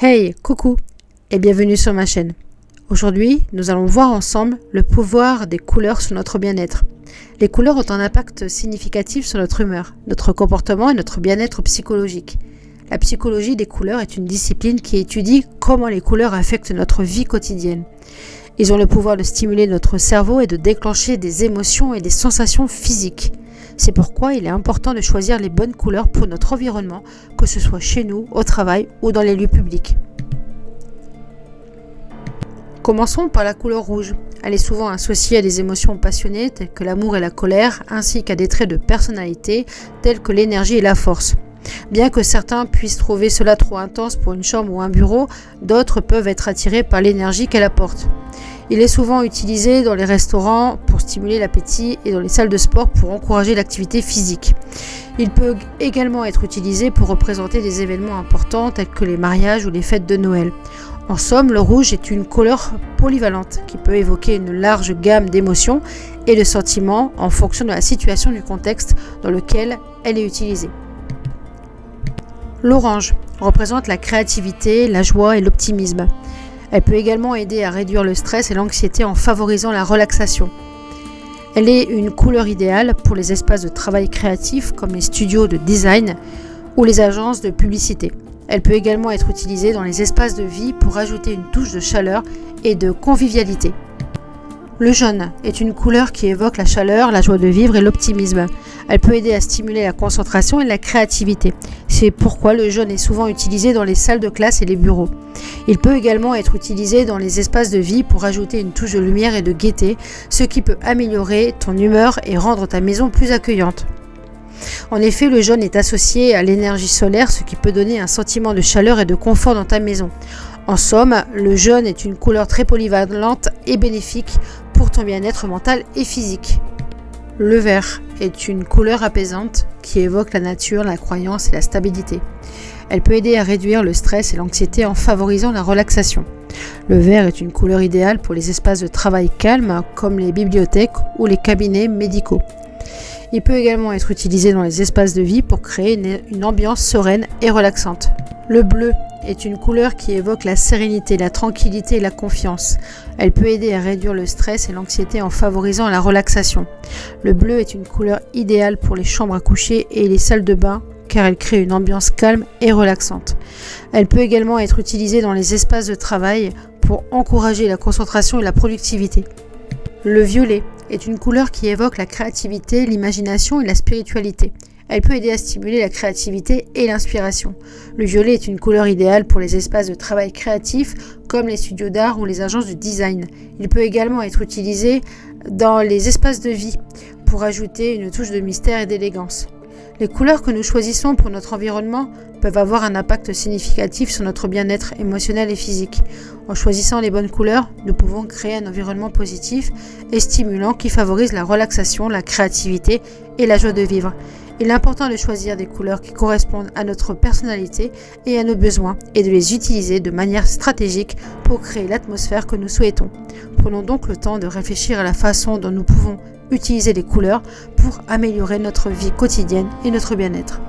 Hey, coucou et bienvenue sur ma chaîne. Aujourd'hui, nous allons voir ensemble le pouvoir des couleurs sur notre bien-être. Les couleurs ont un impact significatif sur notre humeur, notre comportement et notre bien-être psychologique. La psychologie des couleurs est une discipline qui étudie comment les couleurs affectent notre vie quotidienne. Ils ont le pouvoir de stimuler notre cerveau et de déclencher des émotions et des sensations physiques. C'est pourquoi il est important de choisir les bonnes couleurs pour notre environnement, que ce soit chez nous, au travail ou dans les lieux publics. Commençons par la couleur rouge. Elle est souvent associée à des émotions passionnées telles que l'amour et la colère, ainsi qu'à des traits de personnalité tels que l'énergie et la force. Bien que certains puissent trouver cela trop intense pour une chambre ou un bureau, d'autres peuvent être attirés par l'énergie qu'elle apporte. Il est souvent utilisé dans les restaurants pour stimuler l'appétit et dans les salles de sport pour encourager l'activité physique. Il peut également être utilisé pour représenter des événements importants tels que les mariages ou les fêtes de Noël. En somme, le rouge est une couleur polyvalente qui peut évoquer une large gamme d'émotions et de sentiments en fonction de la situation du contexte dans lequel elle est utilisée. L'orange représente la créativité, la joie et l'optimisme. Elle peut également aider à réduire le stress et l'anxiété en favorisant la relaxation. Elle est une couleur idéale pour les espaces de travail créatifs comme les studios de design ou les agences de publicité. Elle peut également être utilisée dans les espaces de vie pour ajouter une touche de chaleur et de convivialité. Le jaune est une couleur qui évoque la chaleur, la joie de vivre et l'optimisme. Elle peut aider à stimuler la concentration et la créativité. C'est pourquoi le jaune est souvent utilisé dans les salles de classe et les bureaux. Il peut également être utilisé dans les espaces de vie pour ajouter une touche de lumière et de gaieté, ce qui peut améliorer ton humeur et rendre ta maison plus accueillante. En effet, le jaune est associé à l'énergie solaire, ce qui peut donner un sentiment de chaleur et de confort dans ta maison. En somme, le jaune est une couleur très polyvalente et bénéfique pour ton bien-être mental et physique. Le vert est une couleur apaisante qui évoque la nature, la croyance et la stabilité. Elle peut aider à réduire le stress et l'anxiété en favorisant la relaxation. Le vert est une couleur idéale pour les espaces de travail calmes comme les bibliothèques ou les cabinets médicaux. Il peut également être utilisé dans les espaces de vie pour créer une ambiance sereine et relaxante. Le bleu est une couleur qui évoque la sérénité, la tranquillité et la confiance. Elle peut aider à réduire le stress et l'anxiété en favorisant la relaxation. Le bleu est une couleur idéale pour les chambres à coucher et les salles de bain car elle crée une ambiance calme et relaxante. Elle peut également être utilisée dans les espaces de travail pour encourager la concentration et la productivité. Le violet est une couleur qui évoque la créativité, l'imagination et la spiritualité. Elle peut aider à stimuler la créativité et l'inspiration. Le violet est une couleur idéale pour les espaces de travail créatifs comme les studios d'art ou les agences de design. Il peut également être utilisé dans les espaces de vie pour ajouter une touche de mystère et d'élégance. Les couleurs que nous choisissons pour notre environnement peuvent avoir un impact significatif sur notre bien-être émotionnel et physique. En choisissant les bonnes couleurs, nous pouvons créer un environnement positif et stimulant qui favorise la relaxation, la créativité et la joie de vivre. Il est important de choisir des couleurs qui correspondent à notre personnalité et à nos besoins et de les utiliser de manière stratégique pour créer l'atmosphère que nous souhaitons. Prenons donc le temps de réfléchir à la façon dont nous pouvons utiliser les couleurs pour améliorer notre vie quotidienne et notre bien-être.